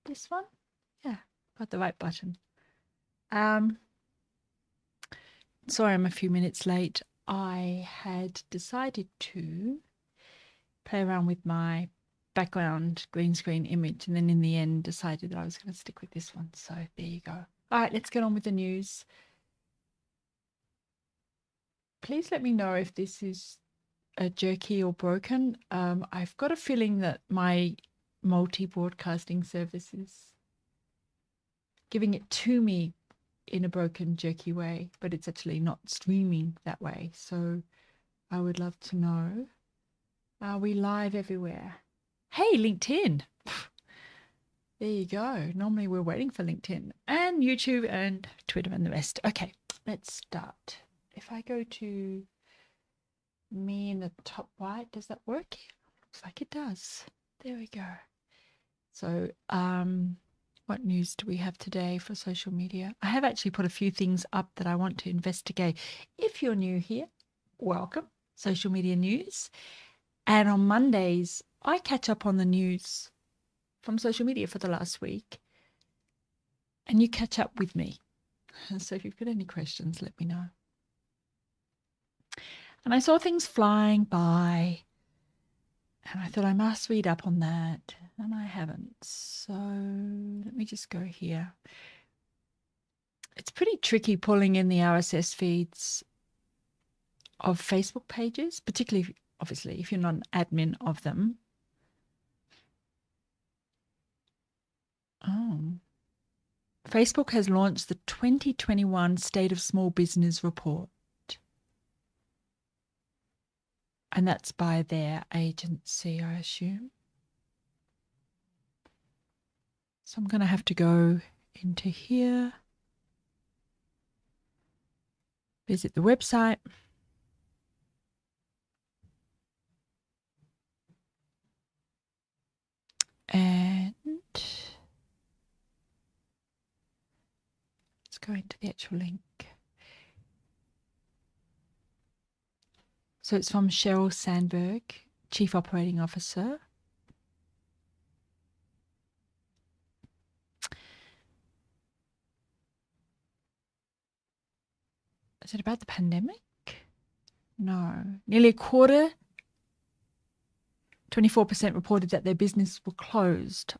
This one? Yeah, got the right button. Sorry I'm a few minutes late. I had decided to play around with my background green screen image, and then in the end decided that I was going to stick with this one. So there you go. All right, let's get on with the news. Please let me know if this is jerky or broken. I've got a feeling that my multi-broadcasting service is giving it to me in a broken, jerky way, but it's actually not streaming that way. So I would love to know. Are we live everywhere? Hey, LinkedIn. There you go. Normally we're waiting for LinkedIn and YouTube and Twitter and the rest. Okay, let's start. If I go to me in the top right, does that work? Looks like it does. There we go. So, what news do we have today for social media? I have actually put a few things up that I want to investigate. If you're new here, welcome. Social media news. And on Mondays, I catch up on the news from social media for the last week. And you catch up with me. So if you've got any questions, let me know. And I saw things flying by. And I thought I must read up on that. And I haven't. So let me just go here. It's pretty tricky pulling in the RSS feeds of Facebook pages, particularly, obviously, if you're not an admin of them. Oh. Facebook has launched the 2021 State of Small Business Report. And that's by their agency, I assume. So I'm going to have to go into here, visit the website. And let's go into the actual link. So it's from Sheryl Sandberg, Chief Operating Officer. Is it about the pandemic? No. Nearly a quarter, 24% reported that their business were closed.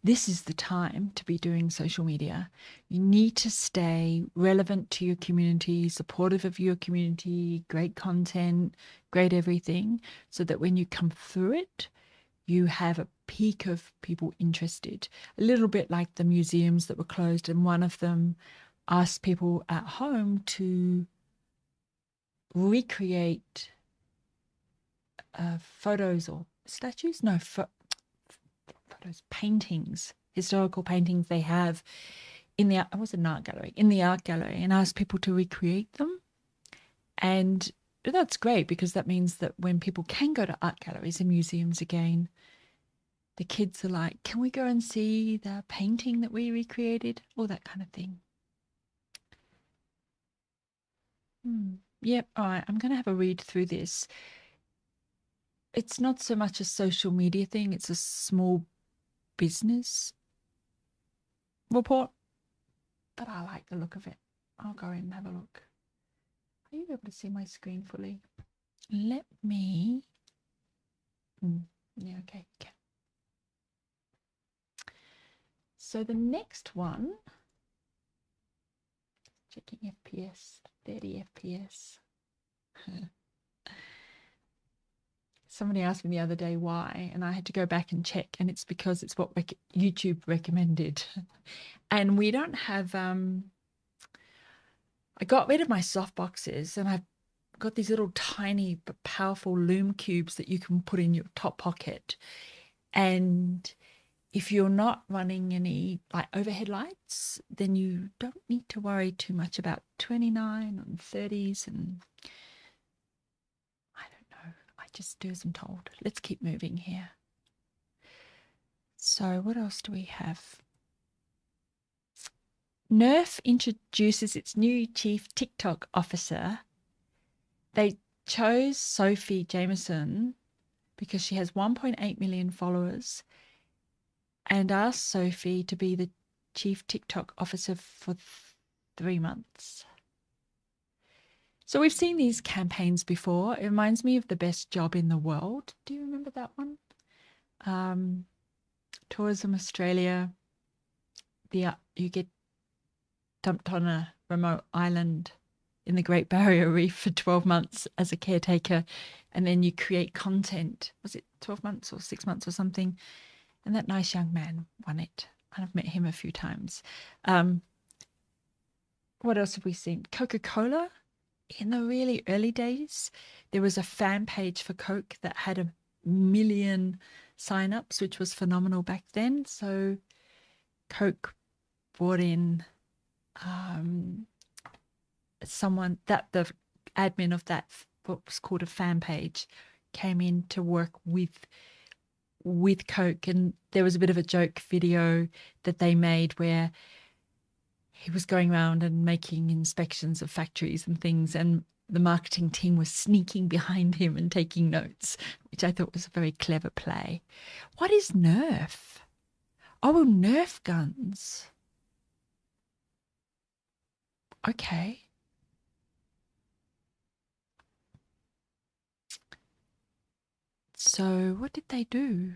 This is the time to be doing social media. You need to stay relevant to your community, supportive of your community, great content, great everything, so that when you come through it, you have a peak of people interested. A little bit like the museums that were closed, and one of them asked people at home to recreate photos or statues? No, photos, paintings, historical paintings they have in the, it was an art gallery, in the art gallery, and asked people to recreate them. And that's great because that means that when people can go to art galleries and museums again, the kids are like, can we go and see the painting that we recreated? All that kind of thing. Yep. All right. I'm going to have a read through this. It's not so much a social media thing. It's a small business report, but I like the look of it. I'll go in and have a look. Are you able to see my screen fully? Let me. Yeah, okay. So the next one, checking FPS, 30 FPS. Somebody asked me the other day why, and I had to go back and check, and it's because it's what YouTube recommended. And we don't have, I got rid of my softboxes, and I've got these little tiny but powerful Loom cubes that you can put in your top pocket. And if you're not running any like overhead lights, then you don't need to worry too much about 29 and 30s. And I don't know. I just do as I'm told. Let's keep moving here. So what else do we have? Nerf introduces its new chief TikTok officer. They chose Sophie Jameson because she has 1.8 million followers and asked Sophie to be the chief TikTok officer for 3 months. So we've seen these campaigns before. It reminds me of The Best Job in the World. Do you remember that one? Tourism Australia. You get dumped on a remote island in the Great Barrier Reef for 12 months as a caretaker, and then you create content. Was it 12 months or 6 months or something? And that nice young man won it. I've met him a few times. What else have we seen? Coca-Cola. In the really early days, there was a fan page for Coke that had 1 million signups, which was phenomenal back then. So Coke brought in someone that the admin of that, what was called a fan page, came in to work with Coke, and there was a bit of a joke video that they made where he was going around and making inspections of factories and things, and the marketing team was sneaking behind him and taking notes, which I thought was a very clever play. What is Nerf? Oh, Nerf guns. Okay. So what did they do?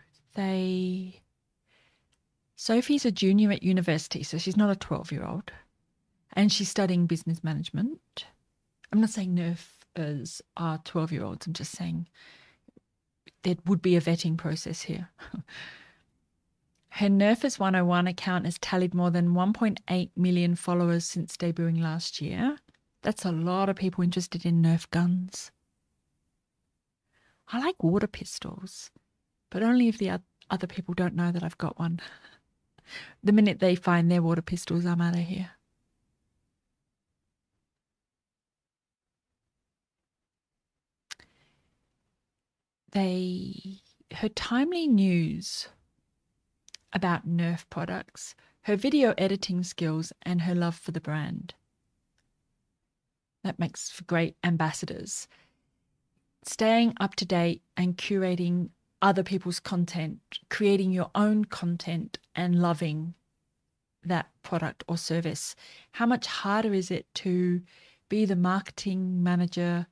Sophie's a junior at university, so she's not a 12-year-old, and she's studying business management. I'm not saying Nerfers are 12-year-olds. I'm just saying there would be a vetting process here. Her Nerfers 101 account has tallied more than 1.8 million followers since debuting last year. That's a lot of people interested in Nerf guns. I like water pistols, but only if the other people don't know that I've got one. The minute they find their water pistols, I'm out of here. Her timely news about Nerf products, her video editing skills, and her love for the brand. That makes for great ambassadors. Staying up to date and curating other people's content, creating your own content and loving that product or service. How much harder is it to be the marketing manager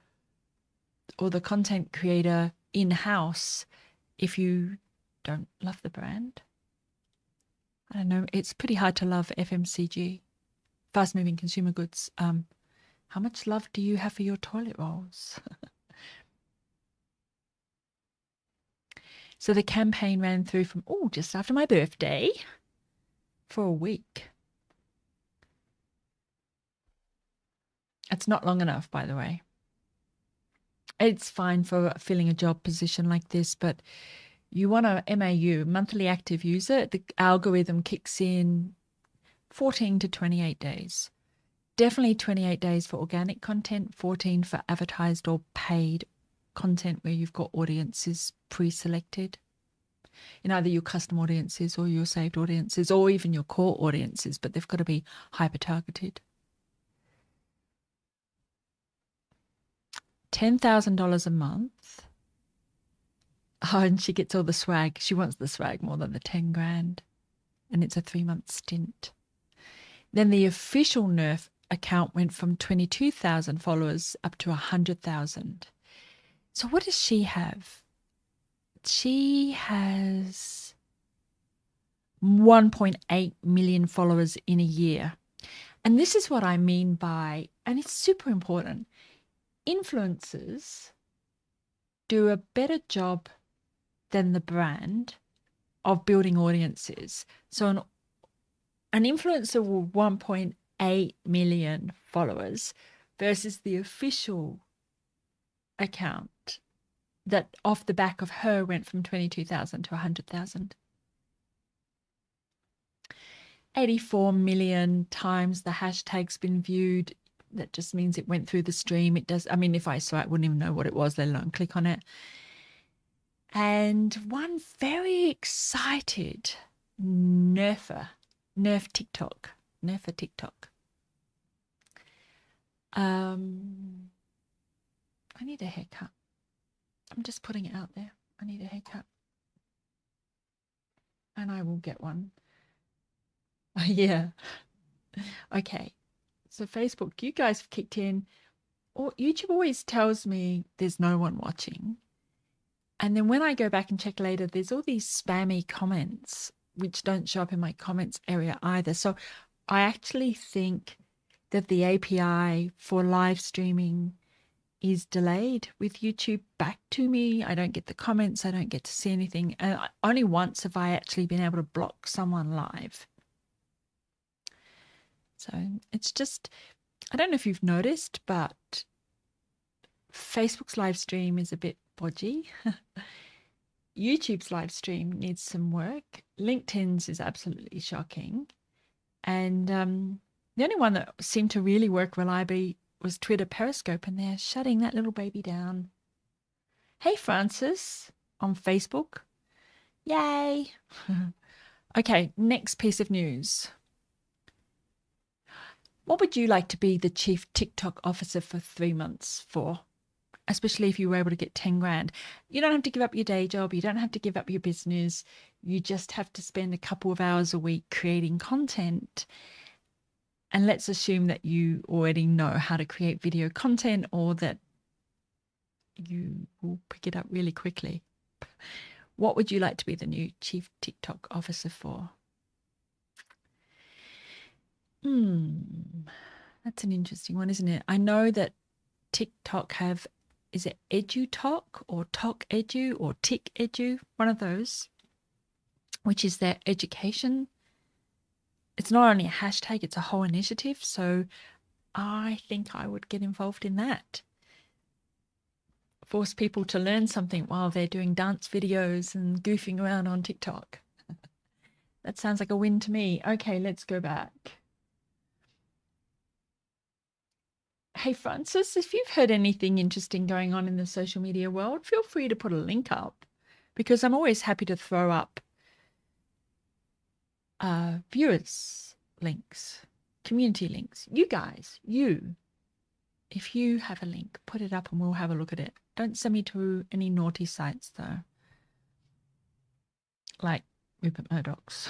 or the content creator in-house if you don't love the brand? I don't know. It's pretty hard to love FMCG, fast-moving consumer goods. How much love do you have for your toilet rolls? So the campaign ran through from, just after my birthday for a week. It's not long enough, by the way. It's fine for filling a job position like this, but you want a MAU, monthly active user. The algorithm kicks in 14 to 28 days. Definitely 28 days for organic content, 14 for advertised or paid content where you've got audiences pre-selected in either your custom audiences or your saved audiences or even your core audiences, but they've got to be hyper-targeted. $10,000 a month. Oh, and she gets all the swag. She wants the swag more than the 10 grand. And it's a 3-month stint. Then the official Nerf account went from 22,000 followers up to 100,000. So what does she have? She has 1.8 million followers in a year. And this is what I mean by, and it's super important, influencers do a better job than the brand of building audiences. So an influencer will 1.8 million followers versus the official account that off the back of her went from 22,000 to 100,000. 84 million times the hashtag's been viewed. That just means it went through the stream. It does. I mean, if I saw it, I wouldn't even know what it was, let alone click on it. And one very excited Nerfer TikTok. I need a haircut. I'm just putting it out there. I need a haircut. And I will get one. Yeah. Okay. So Facebook, you guys have kicked in. Or YouTube always tells me there's no one watching. And then when I go back and check later, there's all these spammy comments which don't show up in my comments area either. So I actually think that the API for live streaming is delayed with YouTube back to me. I don't get the comments. I don't get to see anything. And only once have I actually been able to block someone live. So it's just, I don't know if you've noticed, but Facebook's live stream is a bit bodgy. YouTube's live stream needs some work. LinkedIn's is absolutely shocking. And the only one that seemed to really work reliably was Twitter Periscope, and they're shutting that little baby down. Hey, Francis, on Facebook. Yay. Okay, next piece of news. What would you like to be the chief TikTok officer for 3 months for? Especially if you were able to get 10 grand. You don't have to give up your day job. You don't have to give up your business. You just have to spend a couple of hours a week creating content. And let's assume that you already know how to create video content, or that you will pick it up really quickly. What would you like to be the new chief TikTok officer for? That's an interesting one, isn't it? I know that TikTok have, is it EduTalk or Talk Edu or Tick Edu? One of those, which is their education. It's not only a hashtag, it's a whole initiative. So I think I would get involved in that. Force people to learn something while they're doing dance videos and goofing around on TikTok. That sounds like a win to me. Okay, let's go back. Hey, Francis, if you've heard anything interesting going on in the social media world, feel free to put a link up, because I'm always happy to throw up viewers links, community links. You guys, if you have a link, put it up and we'll have a look at it. Don't send me to any naughty sites though, like Rupert Murdoch's.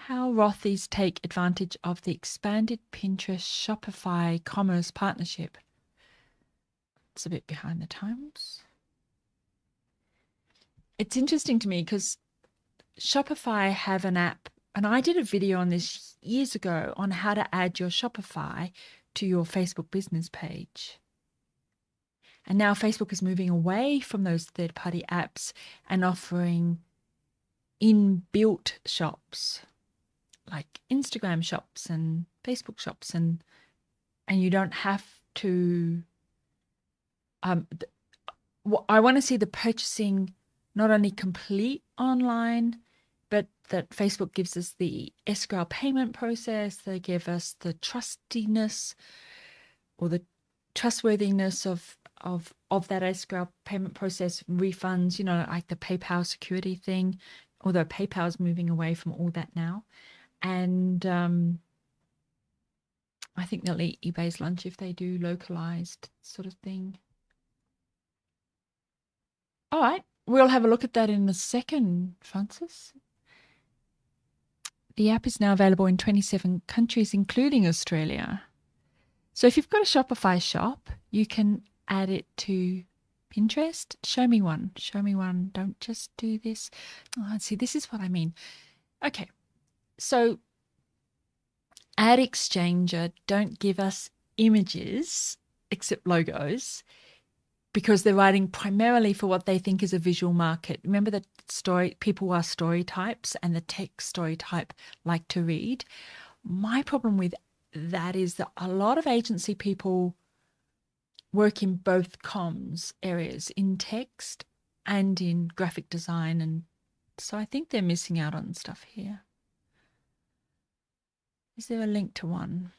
How Rothies take advantage of the expanded Pinterest Shopify commerce partnership. It's a bit behind the times. It's interesting to me because Shopify have an app, and I did a video on this years ago on how to add your Shopify to your Facebook business page. And now Facebook is moving away from those third-party apps and offering inbuilt shops like Instagram shops and Facebook shops, and you don't have to I want to see the purchasing not only complete online, but that Facebook gives us the escrow payment process. They give us the trustiness or the trustworthiness of that escrow payment process, refunds, like the PayPal security thing, although PayPal is moving away from all that now. And I think they'll eat eBay's lunch if they do localized sort of thing. All right, we'll have a look at that in a second, Francis. The app is now available in 27 countries, including Australia. So if you've got a Shopify shop, you can add it to Pinterest. Show me one. Show me one. Don't just do this. Oh, see, this is what I mean. Okay. So Ad Exchanger don't give us images except logos, because they're writing primarily for what they think is a visual market. Remember that people are story types, and the text story type like to read. My problem with that is that a lot of agency people work in both comms areas, in text and in graphic design. And so I think they're missing out on stuff here. Is there a link to one?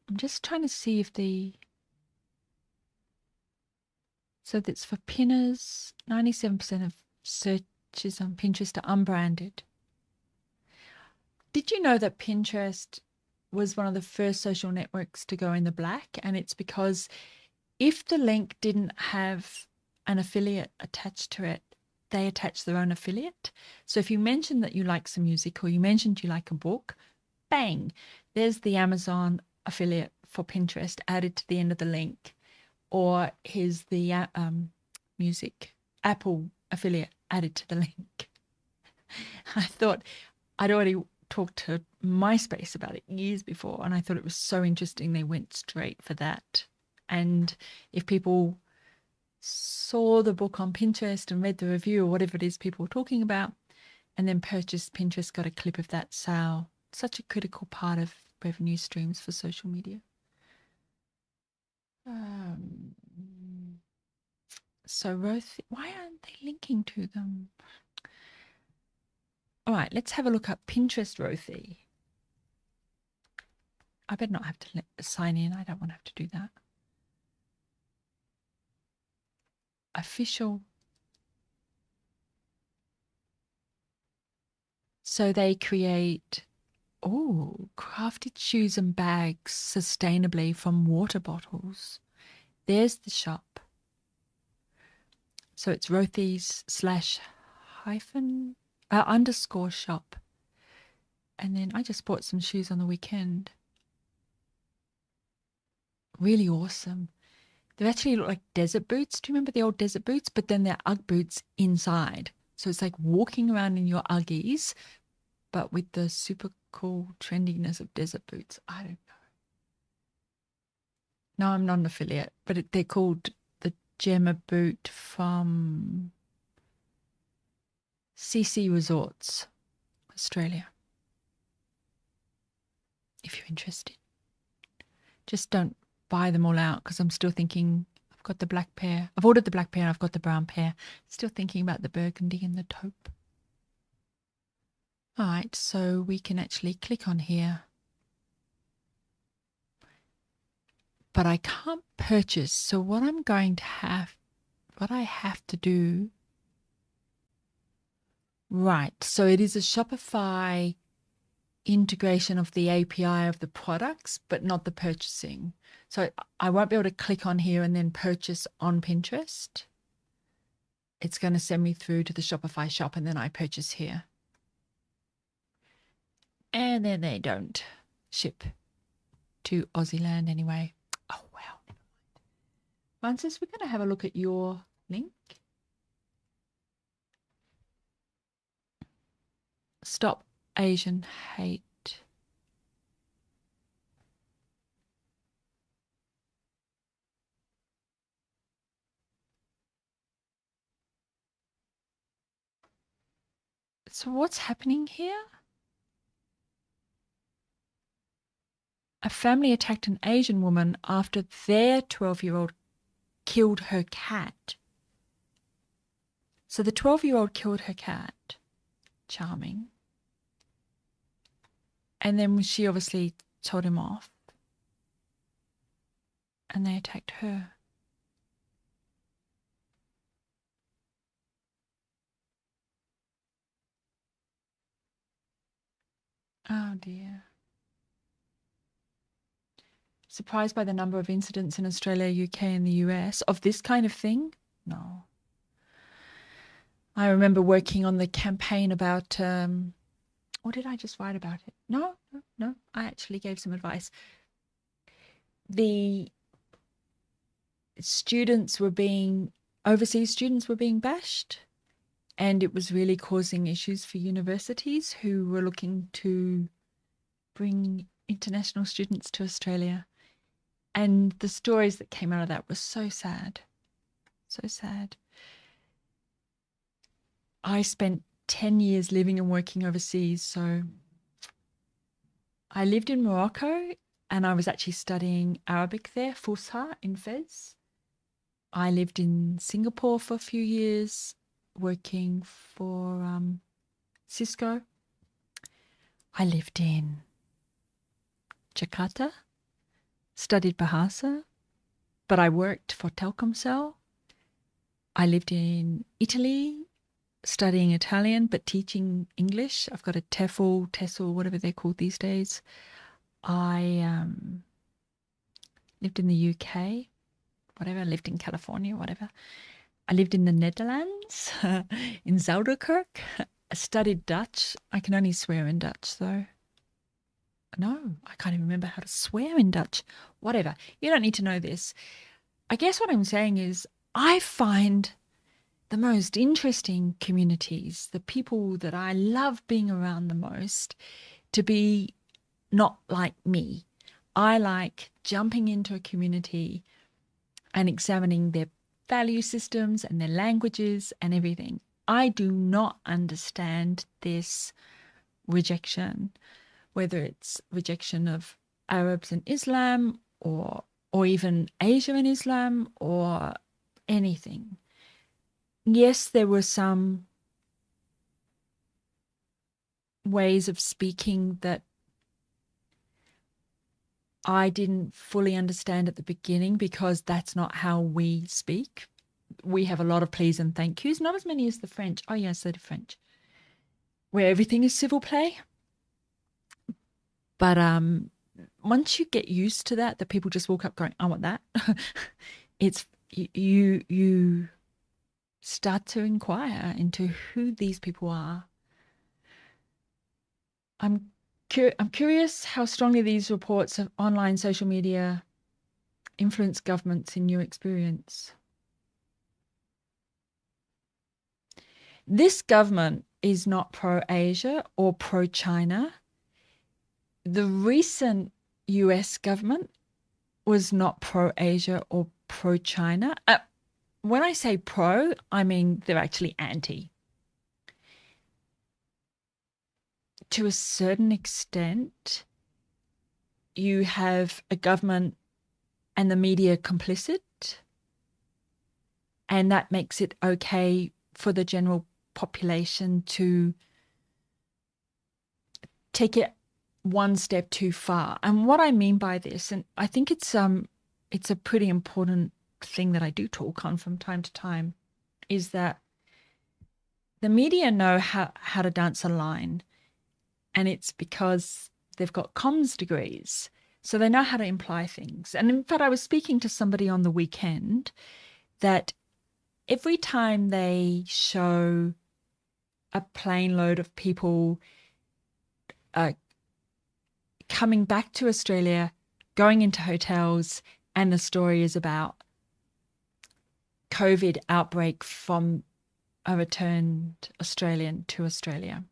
I'm just trying to see if so that's for pinners. 97% of searches on Pinterest are unbranded. Did you know that Pinterest was one of the first social networks to go in the black, and it's because if the link didn't have an affiliate attached to it, they attach their own affiliate. So if you mention that you like some music or you mentioned you like a book, bang, there's the Amazon affiliate for Pinterest added to the end of the link. Or here's the music Apple affiliate added to the link. I thought I'd already talked to MySpace about it years before, and I thought it was so interesting they went straight for that. And if people saw the book on Pinterest and read the review or whatever it is people were talking about, and then purchased, Pinterest got a clip of that sale. Such a critical part of revenue streams for social media. So why aren't they linking to them? All right, let's have a look at Pinterest Rothy. I better not have to sign in. I don't want to have to do that. Official. So they create, crafted shoes and bags sustainably from water bottles. There's the shop. So it's Rothy's /_ shop. And then I just bought some shoes on the weekend. Really awesome. They actually look like desert boots. Do you remember the old desert boots? But then they're Ugg boots inside. So it's like walking around in your Uggies, but with the super cool trendiness of desert boots. I don't know. No, I'm not an affiliate, but they're called the Gemma boot from CC Resorts, Australia. If you're interested. Just don't buy them all out because I'm still thinking I've got the black pair. I've ordered the black pair and I've got the brown pair. Still thinking about the burgundy and the taupe. All right, so we can actually click on here. But I can't purchase. So what I have to do. Right, so it is a Shopify integration of the API of the products, but not the purchasing. So I won't be able to click on here and then purchase on Pinterest. It's going to send me through to the Shopify shop and then I purchase here. And then they don't ship to Aussie land anyway. Oh, wow. Francis, we're going to have a look at your link. Stop Asian hate. So what's happening here? A family attacked an Asian woman after their 12-year-old killed her cat. So the 12-year-old killed her cat. Charming. And then she obviously told him off. And they attacked her. Oh dear. Surprised by the number of incidents in Australia, UK and the US of this kind of thing? No. I remember working on the campaign about, or did I just write about it? No. I actually gave some advice. The overseas students were being bashed, and it was really causing issues for universities who were looking to bring international students to Australia. And the stories that came out of that were so sad. So sad. I spent 10 years living and working overseas. So I lived in Morocco and I was actually studying Arabic there, Fusha in Fez. I lived in Singapore for a few years working for Cisco. I lived in Jakarta, studied Bahasa, but I worked for Telkomsel. I lived in Italy, studying Italian, but teaching English. I've got a TEFL, whatever they're called these days. I lived in the UK, whatever, lived in California, whatever. I lived in the Netherlands, in Zuiderkerk. I studied Dutch. I can only swear in Dutch, though. No, I can't even remember how to swear in Dutch. Whatever. You don't need to know this. I guess what I'm saying is I find the most interesting communities, the people that I love being around the most, to be not like me. I like jumping into a community and examining their value systems and their languages and everything. I do not understand this rejection, whether it's rejection of Arabs and Islam or even Asia and Islam or anything. Yes, there were some ways of speaking that I didn't fully understand at the beginning because that's not how we speak. We have a lot of please and thank yous, not as many as the French. Oh, yes, they're French, where everything is civil play. But once you get used to that people just walk up going, I want that. It's you start to inquire into who these people are. I'm curious how strongly these reports of online social media influence governments in your experience. This government is not pro-Asia or pro-China. The recent US government was not pro-Asia or pro-China. When I say pro, I mean they're actually anti. To a certain extent, you have a government and the media complicit, and that makes it okay for the general population to take it one step too far. And what I mean by this, and I think it's a pretty important thing that I do talk on from time to time, is that the media know how to dance a line, and it's because they've got comms degrees, so they know how to imply things. And in fact, I was speaking to somebody on the weekend that every time they show a plane load of people coming back to Australia, going into hotels, and the story is about COVID outbreak from a returned Australian to Australia,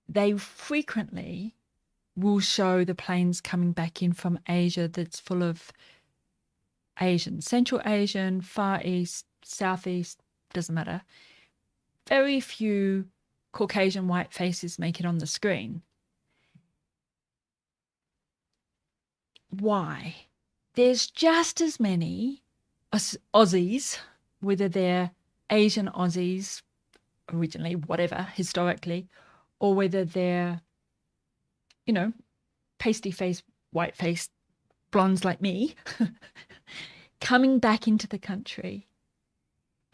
they frequently will show the planes coming back in from Asia that's full of Asians, Central Asian, Far East, Southeast, doesn't matter. Very few Caucasian white faces make it on the screen. Why? There's just as many Aussies, whether they're Asian Aussies originally, whatever, historically, or whether they're, pasty-faced, white-faced blondes like me, coming back into the country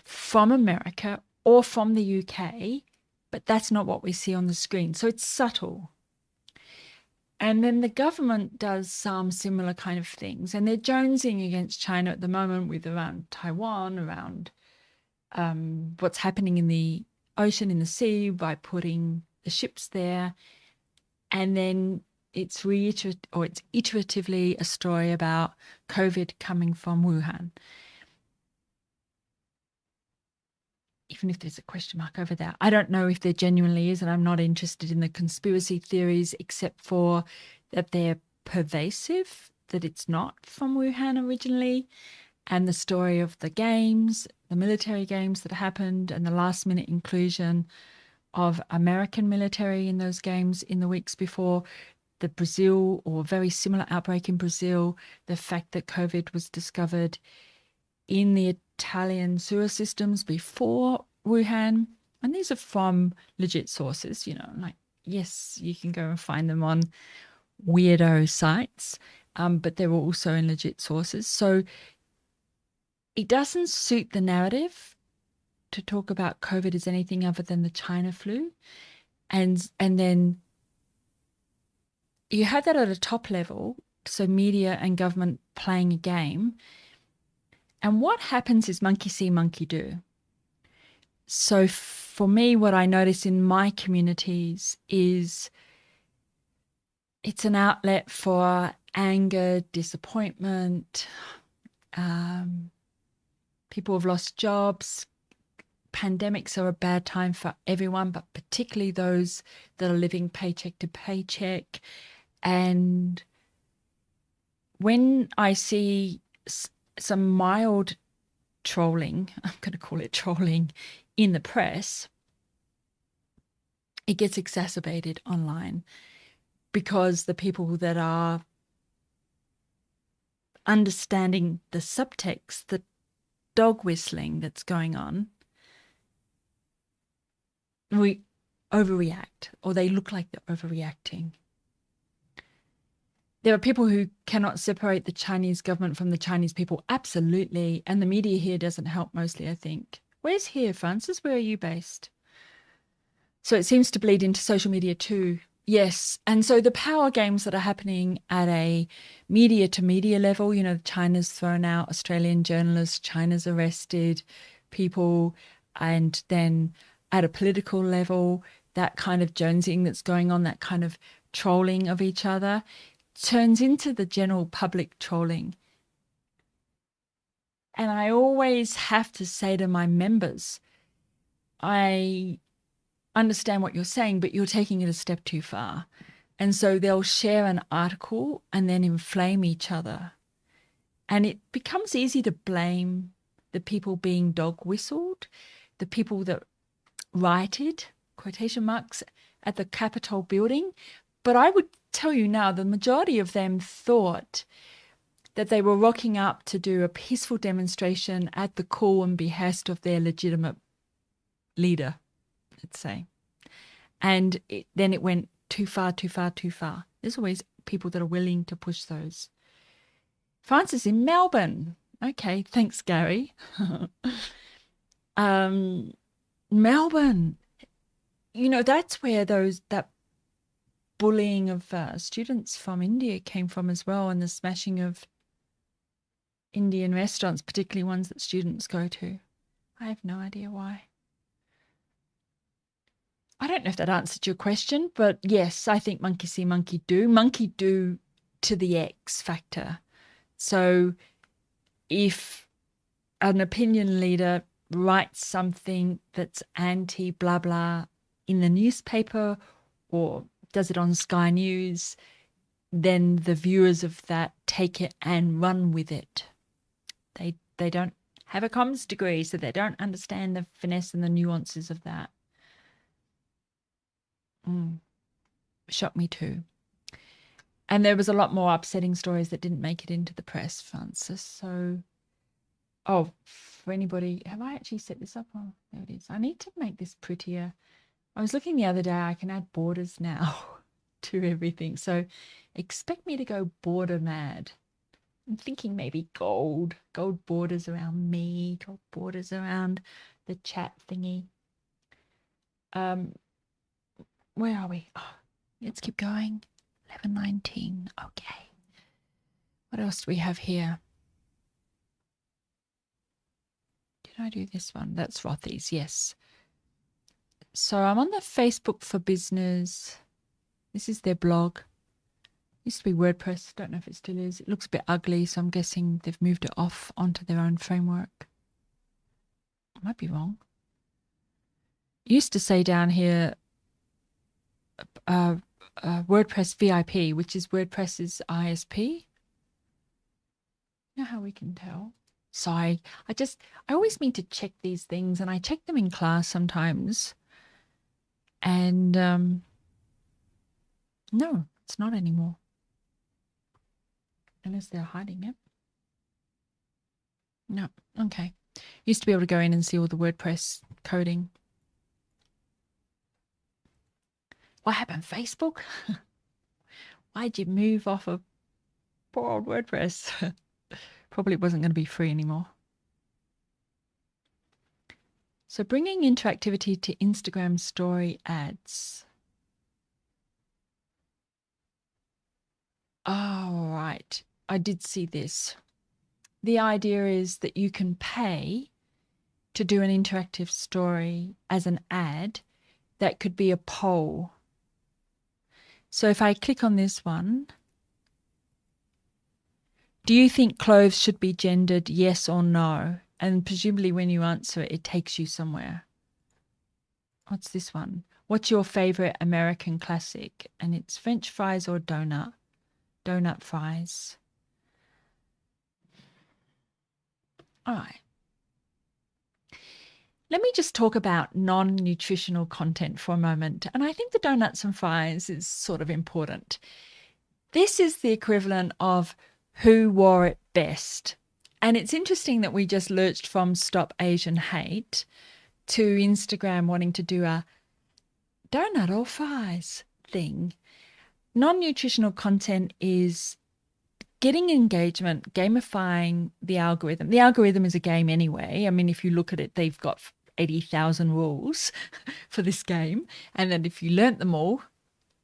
from America or from the UK, but that's not what we see on the screen. So it's subtle. And then the government does some similar kind of things, and they're jonesing against China at the moment with around Taiwan, around what's happening in the ocean, in the sea, by putting the ships there. And then it's iteratively a story about COVID coming from Wuhan. Even if there's a question mark over there, I don't know if there genuinely is, and I'm not interested in the conspiracy theories except for that they're pervasive, that it's not from Wuhan originally, and the story of the games, the military games that happened, and the last minute inclusion of American military in those games in the weeks before, the Brazil or very similar outbreak in Brazil, the fact that COVID was discovered in the Italian sewer systems before Wuhan. And these are from legit sources, like, yes, you can go and find them on weirdo sites, but they're also in legit sources. So it doesn't suit the narrative to talk about COVID as anything other than the China flu. And then you have that at a top level, so media and government playing a game. And what happens is monkey see, monkey do. So for me, what I notice in my communities is it's an outlet for anger, disappointment. People have lost jobs. Pandemics are a bad time for everyone, but particularly those that are living paycheck to paycheck. And when I see some mild trolling, I'm going to call it trolling, in the press, it gets exacerbated online because the people that are understanding the subtext, the dog whistling that's going on, we overreact, or they look like they're overreacting. There are people who cannot separate the Chinese government from the Chinese people. Absolutely. And the media here doesn't help mostly, I think. Where's here, Francis? Where are you based? So it seems to bleed into social media too. Yes. And so the power games that are happening at a media to media level, you know, China's thrown out Australian journalists, China's arrested people, and then at a political level, that kind of jonesing that's going on, that kind of trolling of each other, turns into the general public trolling. And I always have to say to my members, I understand what you're saying, but you're taking it a step too far. And so they'll share an article and then inflame each other. And it becomes easy to blame the people being dog whistled, the people that rioted, quotation marks, at the Capitol building. But I would tell you now, the majority of them thought that they were rocking up to do a peaceful demonstration at the call and behest of their legitimate leader, let's say. And then it went too far, too far, too far. There's always people that are willing to push those. Francis in Melbourne. Okay, thanks, Gary. Melbourne, you know, that's where that bullying of students from India came from as well, and the smashing of Indian restaurants, particularly ones that students go to. I have no idea why. I don't know if that answered your question, but yes, I think monkey see, monkey do. Monkey do to the X factor. So if an opinion leader writes something that's anti blah blah in the newspaper or does it on Sky News, then the viewers of that take it and run with it. They don't have a comms degree, so they don't understand the finesse and the nuances of that. Shocked me too. And there was a lot more upsetting stories that didn't make it into the press, Francis. So, for anybody, have I actually set this up? Oh, there it is. I need to make this prettier. I was looking the other day, I can add borders now to everything. So expect me to go border mad. I'm thinking maybe gold borders around me, gold borders around the chat thingy. Where are we? Oh, let's keep going. 11:19. Okay. What else do we have here? Did I do this one? That's Rothy's, yes. So I'm on the Facebook for Business. This is their blog. Used to be WordPress. Don't know if it still is. It looks a bit ugly, so I'm guessing they've moved it off onto their own framework. I might be wrong. It used to say down here WordPress VIP, which is WordPress's ISP. You know how we can tell? So I always mean to check these things, and I check them in class sometimes. And no, it's not anymore. Unless they're hiding it. No, okay. Used to be able to go in and see all the WordPress coding. What happened, Facebook? Why'd you move off of poor old WordPress? Probably it wasn't going to be free anymore. So bringing interactivity to Instagram story ads. Oh, right. I did see this. The idea is that you can pay to do an interactive story as an ad that could be a poll. So if I click on this one, do you think clothes should be gendered, yes or no? And presumably when you answer it, it takes you somewhere. What's this one? What's your favorite American classic? And it's French fries or donut? Donut fries. All right. Let me just talk about non-nutritional content for a moment. And I think the donuts and fries is sort of important. This is the equivalent of who wore it best. And it's interesting that we just lurched from Stop Asian Hate to Instagram wanting to do a donut or fries thing. Non-nutritional content is getting engagement, gamifying the algorithm. The algorithm is a game anyway. I mean, if you look at it, they've got 80,000 rules for this game. And then if you learnt them all,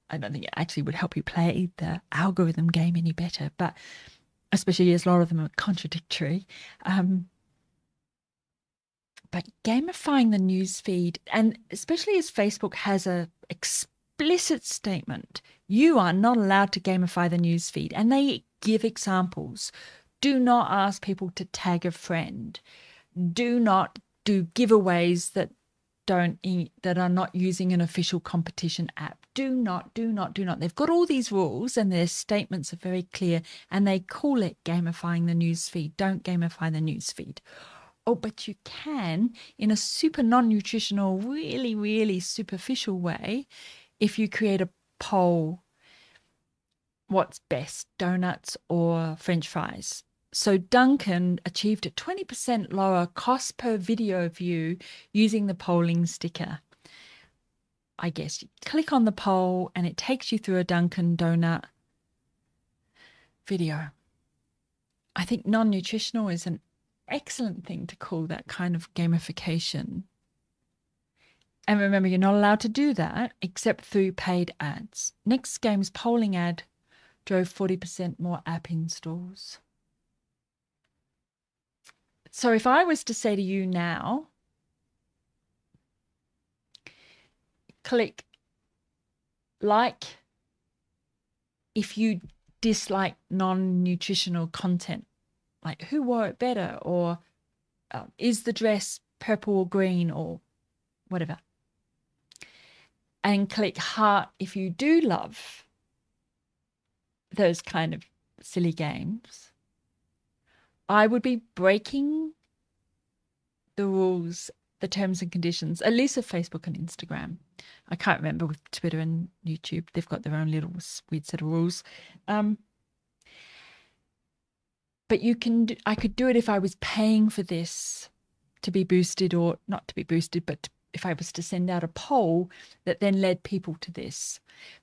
I don't think it actually would help you play the algorithm game any better, but especially as a lot of them are contradictory. But gamifying the news feed, and especially as Facebook has a explicit statement, you are not allowed to gamify the news feed, and they give examples. Do not ask people to tag a friend. Do not do giveaways that are not using an official competition app. Do not. They've got all these rules and their statements are very clear, and they call it gamifying the news feed. Don't gamify the news feed. Oh, but you can, in a super non-nutritional, really, really superficial way, if you create a poll, what's best, donuts or French fries? So Duncan achieved a 20% lower cost per video view using the polling sticker. I guess you click on the poll and it takes you through a Dunkin' Donut video. I think non-nutritional is an excellent thing to call that kind of gamification. And remember, you're not allowed to do that except through paid ads. Next game's polling ad drove 40% more app installs. So if I was to say to you now, click like if you dislike non-nutritional content, like who wore it better, or is the dress purple or green, or whatever. And click heart if you do love those kind of silly games. I would be breaking the rules, the terms and conditions, at least of Facebook and Instagram. I can't remember with Twitter and YouTube. They've got their own little weird set of rules. But I could do it if I was paying for this to be boosted, or not to be boosted, but if I was to send out a poll that then led people to this.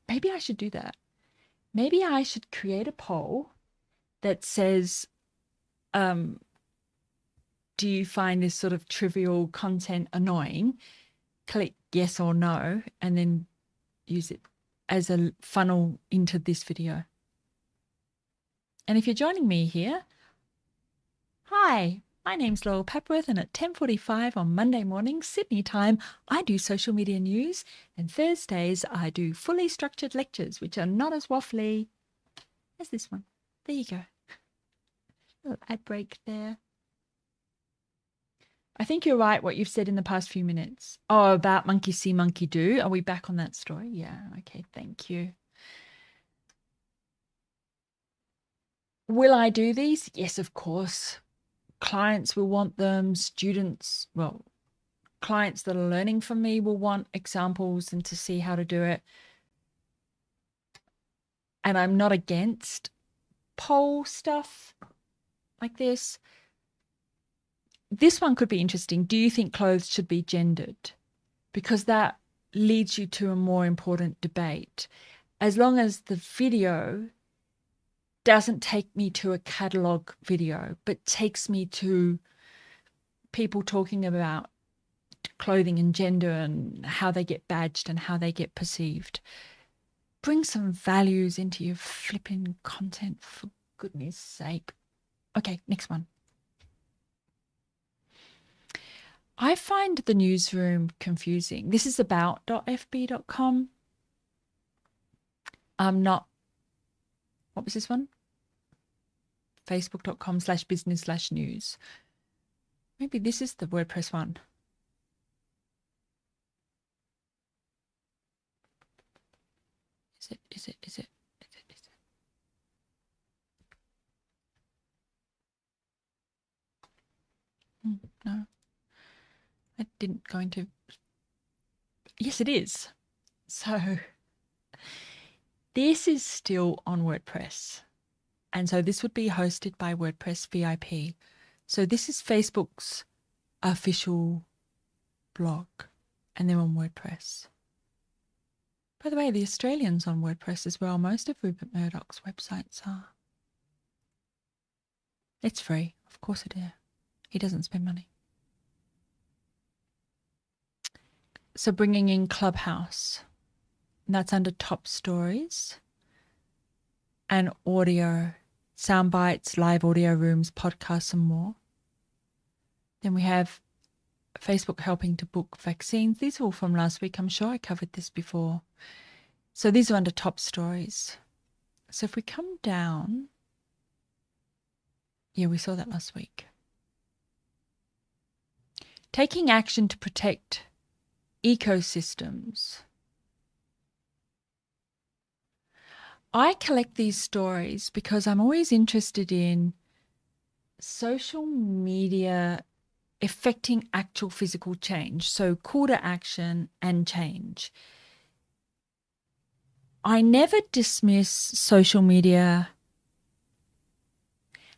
Maybe I should do that. Maybe I should create a poll that says, do you find this sort of trivial content annoying? Click yes or no, and then use it as a funnel into this video. And if you're joining me here, hi, my name's Laurel Papworth, and at 10:45 on Monday morning, Sydney time, I do social media news, and Thursdays I do fully structured lectures, which are not as waffly as this one. There you go. A little ad break there. I think you're right what you've said in the past few minutes. Oh, about monkey see, monkey do. Are we back on that story? Yeah, okay, thank you. Will I do these? Yes, of course. Clients will want them. Students, well, clients that are learning from me will want examples and to see how to do it. And I'm not against poll stuff like this. This one could be interesting. Do you think clothes should be gendered? Because that leads you to a more important debate. As long as the video doesn't take me to a catalog video, but takes me to people talking about clothing and gender and how they get badged and how they get perceived. bring some values into your flipping content, for goodness sake. Okay, next one. I find the newsroom confusing. This is about.fb.com. What was this one? Facebook.com/business/news. Maybe this is the WordPress one. Is it? No. I didn't go into... Yes, it is. So this is still on WordPress. And so this would be hosted by WordPress VIP. So this is Facebook's official blog, and they're on WordPress. By the way, the Australian's on WordPress as well. Most of Rupert Murdoch's websites are. It's free. Of course it is. He doesn't spend money. So bringing in Clubhouse. That's under top stories and audio, sound bites, live audio rooms, podcasts and more. Then we have Facebook helping to book vaccines. These are all from last week. I'm sure I covered this before. So these are under top stories. So if we come down, yeah, we saw that last week. Taking action to protect ecosystems. I collect these stories because I'm always interested in social media affecting actual physical change. So call to action and change. I never dismiss social media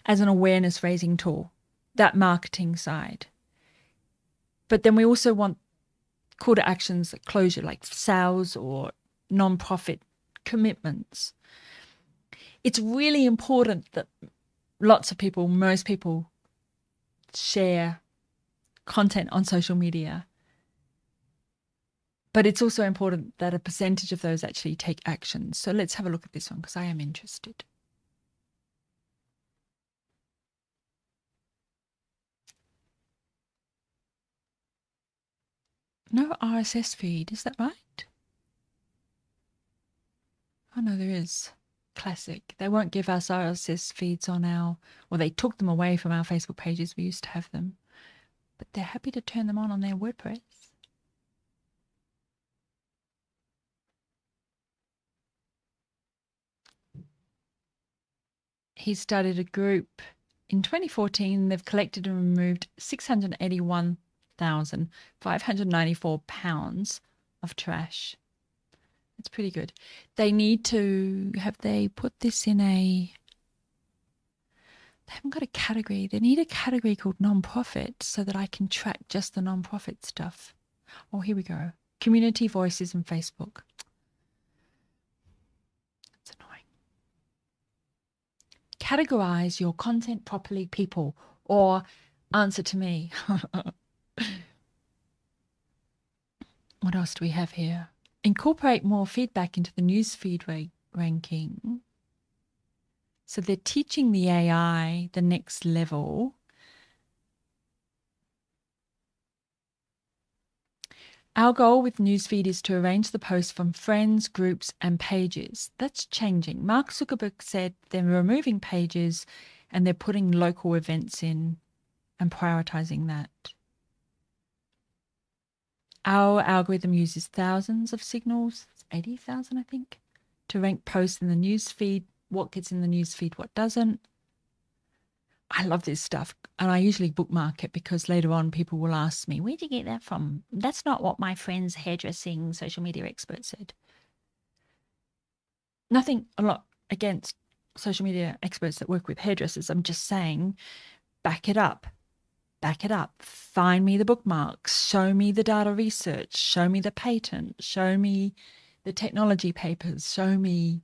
as an awareness raising tool, that marketing side. But then we also want call to actions, closure, like sales or non-profit commitments. It's really important that most people share content on social media. But it's also important that a percentage of those actually take action. So let's have a look at this one because I am interested. No RSS feed, is that right? Oh no, there is. Classic. They won't give us RSS feeds on they took them away from our Facebook pages. We used to have them. But they're happy to turn them on their WordPress. He started a group in 2014. They've collected and removed 681,594 pounds of trash. That's pretty good. They need to, they put this in they haven't got a category. They need a category called non-profit so that I can track just the non-profit stuff. Oh, here we go. Community voices in Facebook. That's annoying. Categorize your content properly, people, or answer to me. What else do we have here? Incorporate more feedback into the newsfeed ranking. So they're teaching the AI the next level. Our goal with newsfeed is to arrange the posts from friends, groups, and pages. That's changing. Mark Zuckerberg said they're removing pages and they're putting local events in and prioritizing that. Our algorithm uses thousands of signals, 80,000 I think, to rank posts in the newsfeed, what gets in the newsfeed, what doesn't. I love this stuff, and I usually bookmark it because later on people will ask me, where'd you get that from? That's not what my friend's hairdressing social media expert said. Nothing a lot against social media experts that work with hairdressers. I'm just saying, back it up. Back it up. Find me the bookmarks. Show me the data research. Show me the patent. Show me the technology papers. Show me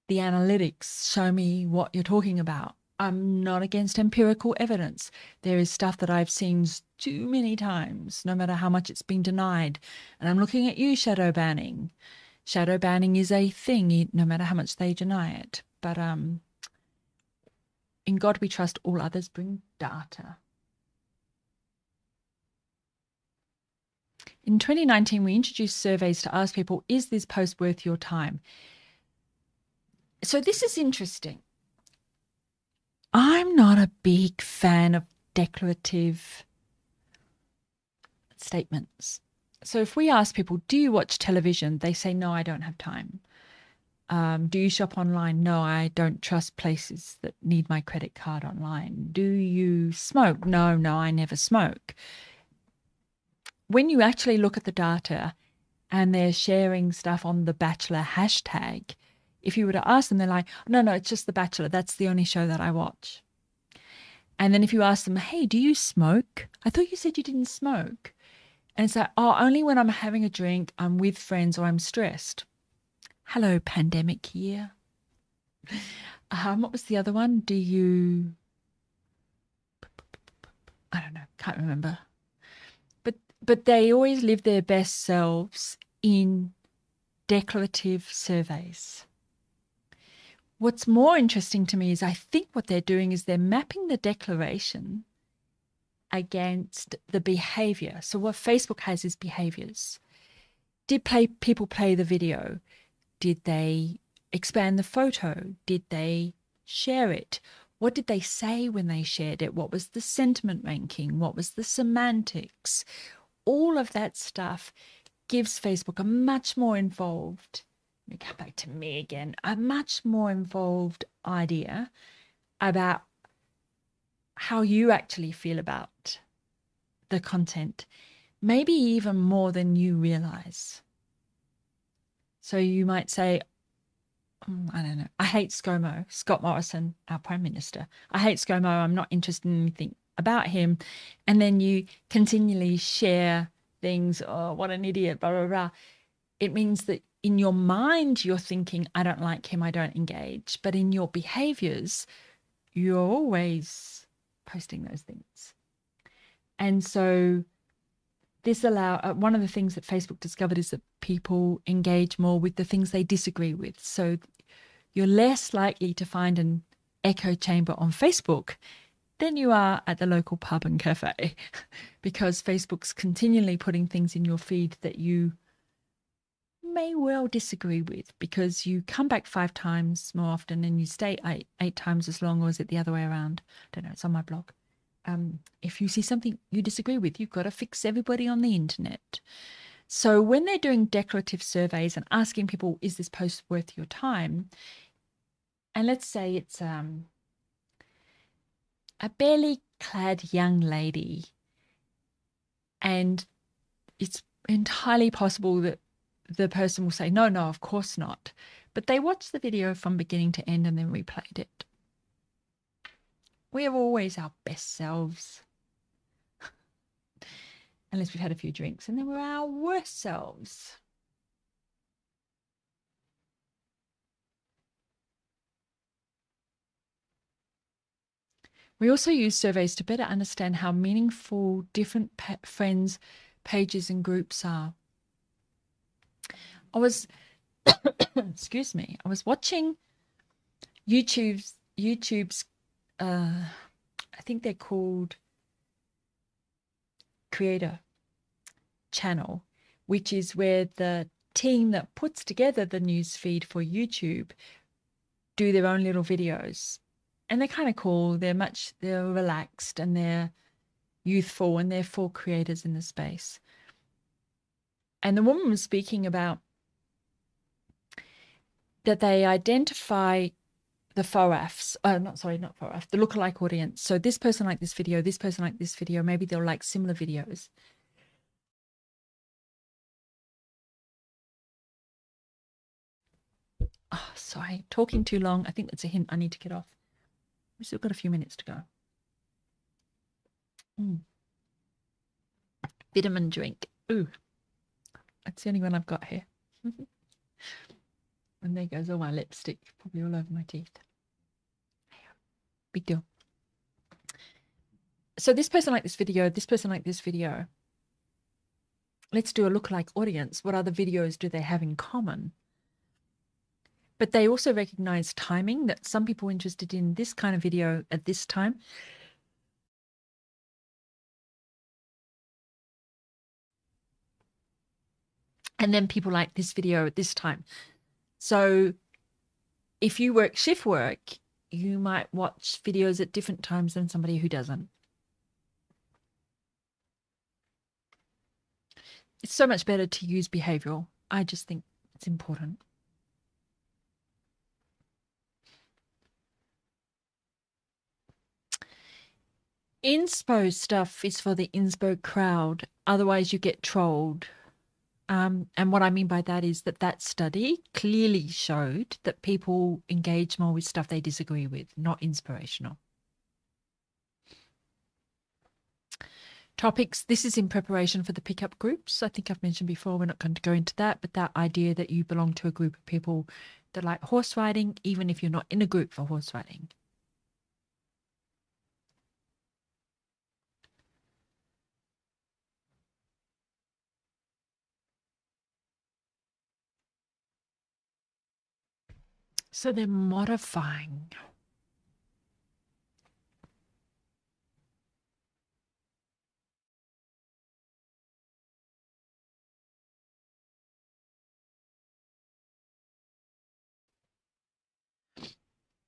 the analytics. Show me what you're talking about. I'm not against empirical evidence. There is stuff that I've seen too many times, no matter how much it's been denied. And I'm looking at you, shadow banning. Shadow banning is a thing, no matter how much they deny it. But in God we trust, all others bring data. In 2019, we introduced surveys to ask people, is this post worth your time? So this is interesting. I'm not a big fan of declarative statements. So if we ask people, do you watch television? They say, no, I don't have time. Do you shop online? No, I don't trust places that need my credit card online. Do you smoke? No, I never smoke. When you actually look at the data and they're sharing stuff on the Bachelor hashtag, if you were to ask them, they're like, no, it's just the Bachelor. That's the only show that I watch. And then if you ask them, hey, do you smoke? I thought you said you didn't smoke. And it's like, oh, only when I'm having a drink, I'm with friends, or I'm stressed. Hello, pandemic year. What was the other one? Do you... I don't know. Can't remember. But they always live their best selves in declarative surveys. What's more interesting to me is I think what they're doing is they're mapping the declaration against the behavior. So what Facebook has is behaviors. Did people play the video? Did they expand the photo? Did they share it? What did they say when they shared it? What was the sentiment ranking? What was the semantics? All of that stuff gives Facebook a much more involved, let me come back to me again, a much more involved idea about how you actually feel about the content, maybe even more than you realize. So you might say, I don't know, I hate ScoMo, Scott Morrison, our Prime Minister. I hate ScoMo. I'm not interested in anything about him. And then you continually share things, oh, what an idiot, blah, blah, blah. It means that in your mind, you're thinking, I don't like him, I don't engage. But in your behaviors, you're always posting those things. And so this one of the things that Facebook discovered is that people engage more with the things they disagree with. So you're less likely to find an echo chamber on Facebook than you are at the local pub and cafe, because Facebook's continually putting things in your feed that you may well disagree with, because you come back 5 times more often and you stay eight times as long, or is it the other way around? I don't know, it's on my blog. If you see something you disagree with, you've got to fix everybody on the internet. So when they're doing declarative surveys and asking people, is this post worth your time? And let's say it's a barely clad young lady, and it's entirely possible that the person will say, no, of course not. But they watched the video from beginning to end and then replayed it. We are always our best selves. Unless we've had a few drinks, and then we're our worst selves. We also use surveys to better understand how meaningful different friends, pages, and groups are. Excuse me, I was watching YouTube's I think they're called Creator channel, which is where the team that puts together the news feed for YouTube do their own little videos. And they're kind of cool. They're relaxed and they're youthful, and they're for creators in the space. And the woman was speaking about that they identify the FOAFs, not FOAF, the lookalike audience. So this person liked this video, this person liked this video, maybe they'll like similar videos. Oh, sorry, talking too long. I think that's a hint. I need to get off. We've still got a few minutes to go. Vitamin drink. Ooh, that's the only one I've got here. And there goes all my lipstick, probably all over my teeth. Big deal. So this person liked this video, this person liked this video. let's do a lookalike audience. What other videos do they have in common? But they also recognize timing, that some people are interested in this kind of video at this time. And then people like this video at this time. So if you work shift work, you might watch videos at different times than somebody who doesn't. It's so much better to use behavioral. I just think it's important. Inspo stuff is for the inspo crowd. Otherwise, you get trolled. And what I mean by that is that study clearly showed that people engage more with stuff they disagree with, not inspirational. Topics. This is in preparation for the pickup groups. I think I've mentioned before, we're not going to go into that, but that idea that you belong to a group of people that like horse riding, even if you're not in a group for horse riding. So they're modifying.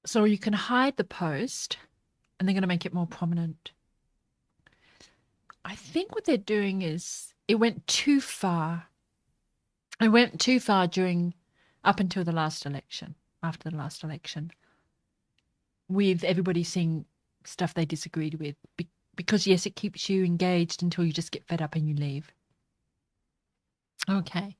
So you can hide the post and they're going to make it more prominent. I think what they're doing is it went too far. It went too far up until the last election, after the last election, with everybody seeing stuff they disagreed with. Because, yes, it keeps you engaged until you just get fed up and you leave. Okay.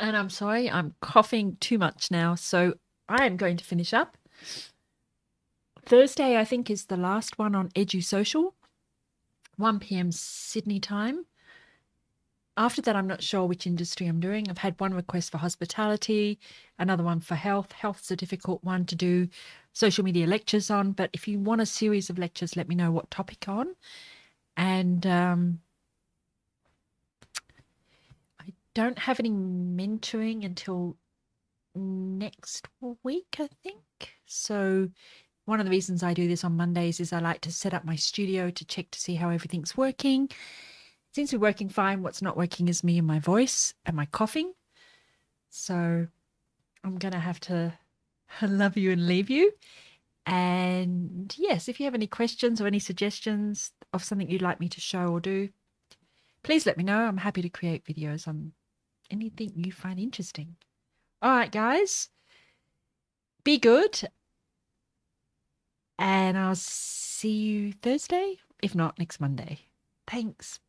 And I'm sorry, I'm coughing too much now, so I am going to finish up. Thursday, I think, is the last one on EduSocial, 1 p.m. Sydney time. After that, I'm not sure which industry I'm doing. I've had one request for hospitality, another one for health. Health's a difficult one to do social media lectures on, but if you want a series of lectures, let me know what topic on. And I don't have any mentoring until next week, I think. So one of the reasons I do this on Mondays is I like to set up my studio to check to see how everything's working. It seems to be working fine. What's not working is me and my voice and my coughing. So I'm going to have to love you and leave you. And yes, if you have any questions or any suggestions of something you'd like me to show or do, please let me know. I'm happy to create videos on anything you find interesting. All right, guys, be good. And I'll see you Thursday, if not next Monday. Thanks.